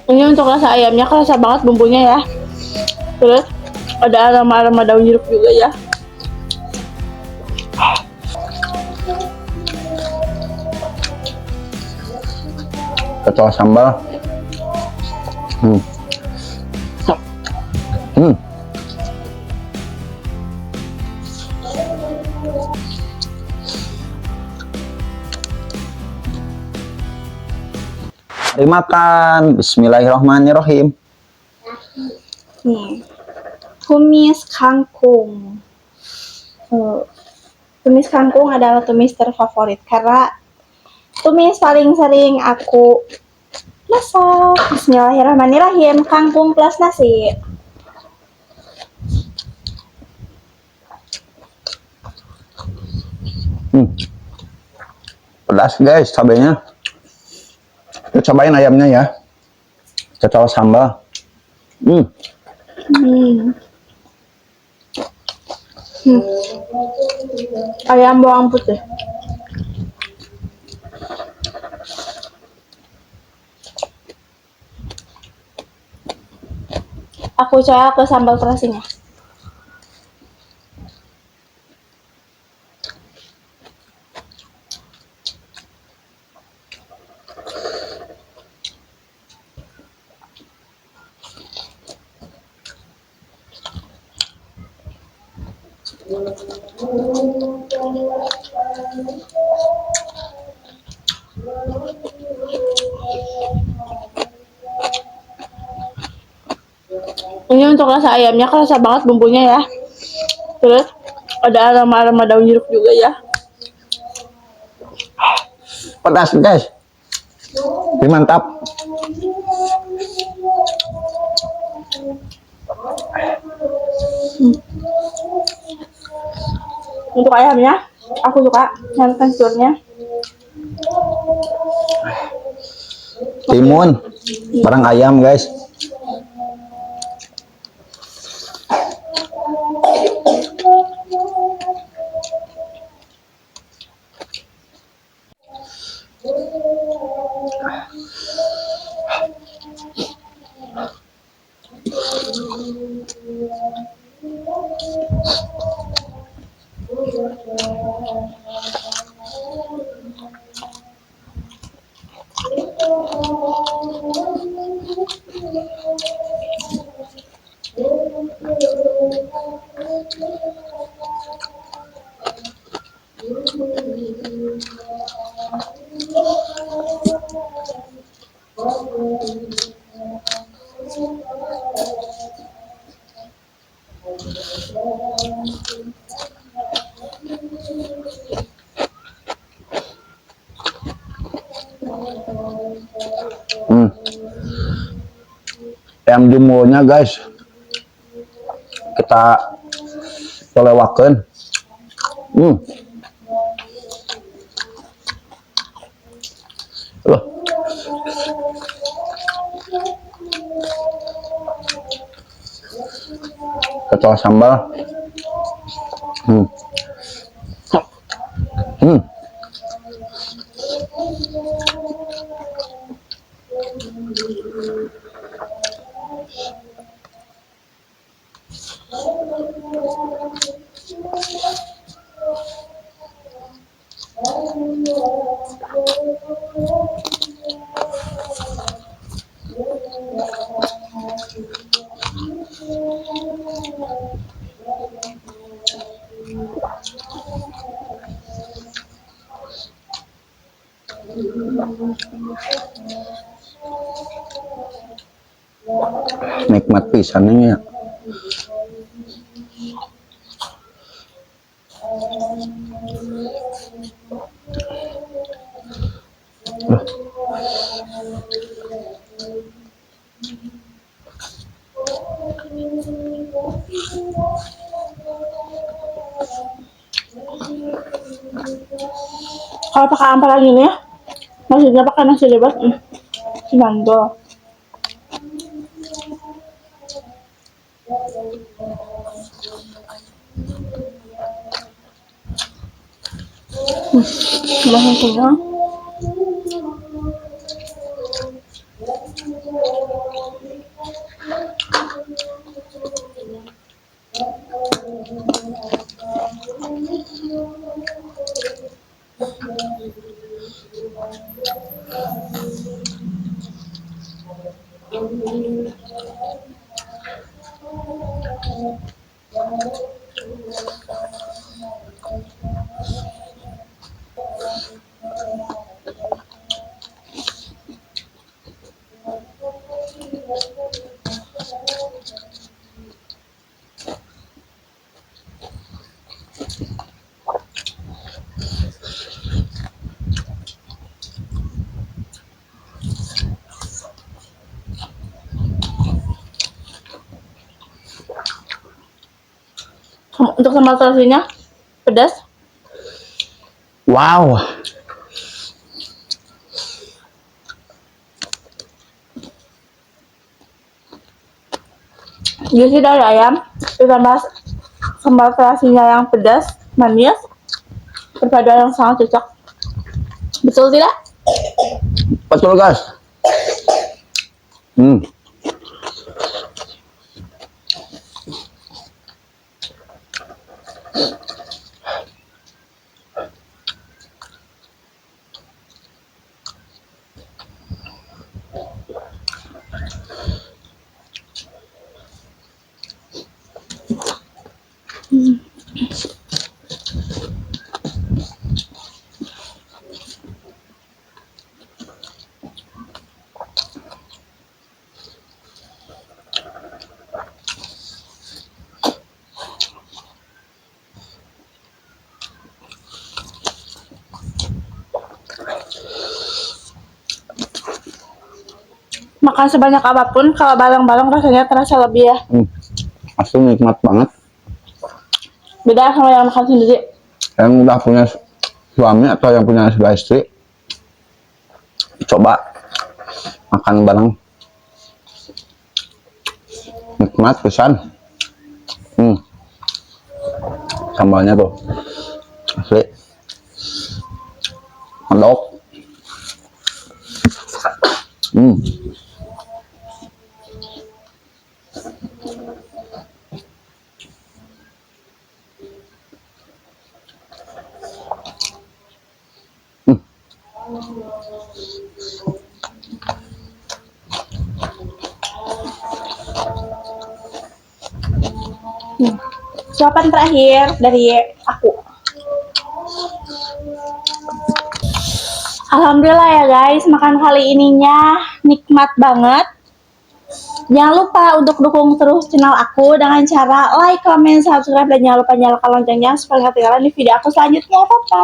Ini untuk rasa ayamnya kerasa banget bumbunya ya. Terus ada aroma-aroma daun jeruk juga ya. Kecoa sambal. Mari makan. Bismillahirrahmanirrahim. Tumis kangkung. Tumis kangkung adalah tumis terfavorit karena tumis paling sering aku masak. Bismillahirrahmanirrahim. Kangkung plus nasi. Pedas guys cabenya. Kita cobain ayamnya ya. Kecoa sambal. Ayam bawang putih. Aku coba ke sambal terasinya. Ini untuk rasa ayamnya kerasa banget bumbunya ya. Terus ada aroma-aroma daun jeruk juga ya. Pedas guys. Ini mantap. Untuk ayamnya, aku suka yang teksturnya. Timun. Barang ayam guys. Ayam jumbonya guys. Kita lewakan. Kecoa sambal. Nikmat pisan ini ya. Kalau pakai amparan ini ya, maksudnya pakai nasi lebat, mantap. Masih semua. Untuk sambal terasinya pedas. Wow. Juicy dari ayam ditambah sambal terasinya yang pedas, manis, perpaduan yang sangat cocok. Betul tidak? Betul guys. Hmm. Makan sebanyak apapun, kalau bareng-bareng rasanya terasa lebih ya. Asli nikmat banget. Beda sama yang makan sendiri. Yang udah punya suami atau yang punya sudah istri, coba makan bareng. Nikmat pisan. Sambalnya tuh asli mantap. Suapan terakhir dari aku. Alhamdulillah ya guys, makan kali ininya nikmat banget. Jangan lupa untuk dukung terus channel aku dengan cara like, comment, subscribe, dan jangan lupa nyalakan loncengnya supaya nggak ketinggalan di video aku selanjutnya. Bye bye.